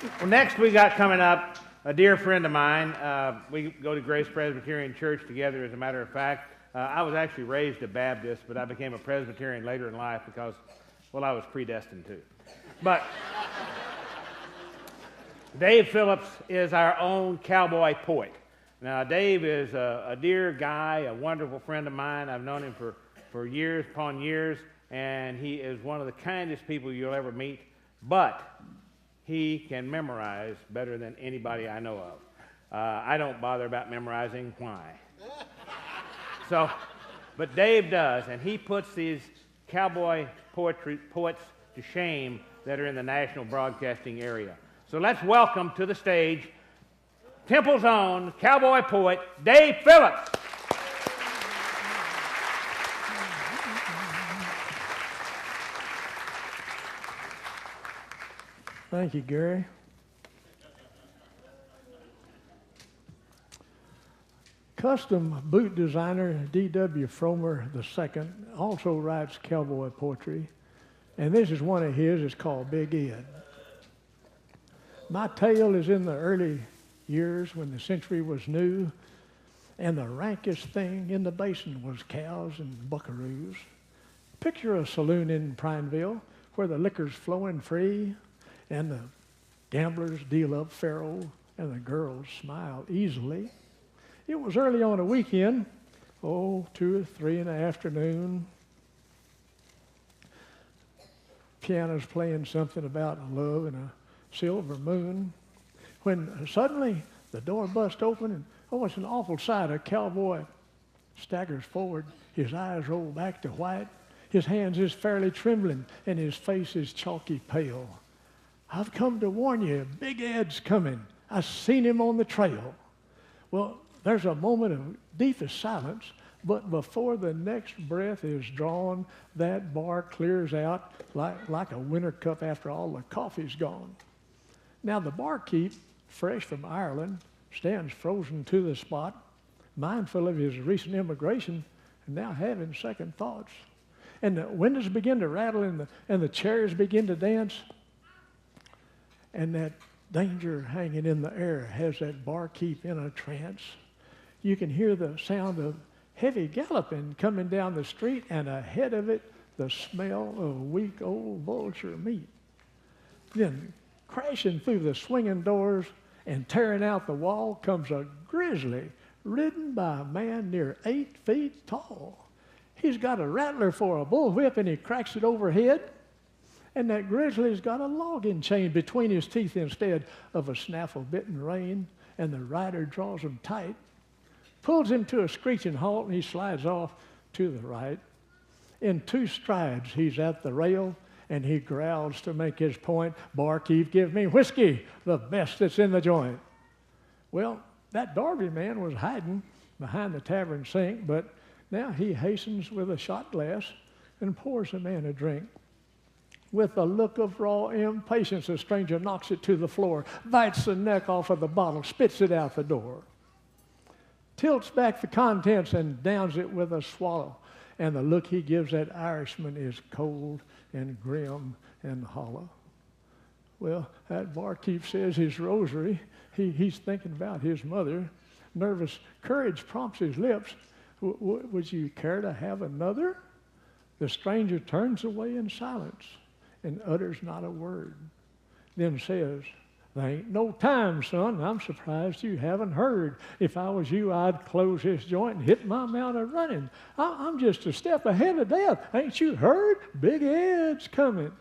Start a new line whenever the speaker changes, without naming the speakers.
Well, next we got coming up a dear friend of mine. We go to Grace Presbyterian Church together, as a matter of fact. I was actually raised a Baptist, but I became a Presbyterian later in life because, well, I was predestined to. But Dave Phillips is our own cowboy poet. Now, Dave is a dear guy, a wonderful friend of mine. I've known him for years upon years, and he is one of the kindest people you'll ever meet. But he can memorize better than anybody I know of. I don't bother about memorizing why. But Dave does, and he puts these cowboy poets to shame that are in the national broadcasting area. So let's welcome to the stage Temple's own cowboy poet, Dave Phillips.
Thank you, Gary. Custom boot designer D.W. Fromer II also writes cowboy poetry, and this is one of his. It's called Big Ed. My tale is in the early years when the century was new, and the rankest thing in the basin was cows and buckaroos. Picture a saloon in Prineville where the liquor's flowing free, and the gamblers deal up faro, and the girls smile easily. It was early on a weekend, 2 or 3 in the afternoon. Piano's playing something about love and a silver moon, when suddenly the door busts open, and it's an awful sight. A cowboy staggers forward, his eyes roll back to white, his hands is fairly trembling, and his face is chalky pale. I've come to warn you, Big Ed's coming. I've seen him on the trail. Well, there's a moment of deepest silence, but before the next breath is drawn, that bar clears out like a winter cup after all the coffee's gone. Now the barkeep, fresh from Ireland, stands frozen to the spot, mindful of his recent immigration and now having second thoughts. And the windows begin to rattle and the chairs begin to dance. And that danger hanging in the air has that barkeep in a trance. You can hear the sound of heavy galloping coming down the street, and ahead of it, the smell of weak old vulture meat. Then, crashing through the swinging doors and tearing out the wall comes a grizzly ridden by a man near 8 feet tall. He's got a rattler for a bullwhip, and he cracks it overhead. And that grizzly's got a logging chain between his teeth instead of a snaffle-bitten rein, and the rider draws him tight, pulls him to a screeching halt, and he slides off to the right. In 2 strides, he's at the rail, and he growls to make his point, "Barkeep, give me whiskey, the best that's in the joint." Well, that Darby man was hiding behind the tavern sink, but now he hastens with a shot glass and pours the man a drink. With a look of raw impatience, the stranger knocks it to the floor, bites the neck off of the bottle, spits it out the door, tilts back the contents and downs it with a swallow. And the look he gives that Irishman is cold and grim and hollow. Well, that barkeep says his rosary. He's thinking about his mother. Nervous courage prompts his lips. Would you care to have another? The stranger turns away in silence and utters not a word, then says, "There ain't no time, son. I'm surprised you haven't heard. If I was you, I'd close this joint and hit my mount a-running. I'm just a step ahead of death. Ain't you heard? Big Ed's coming."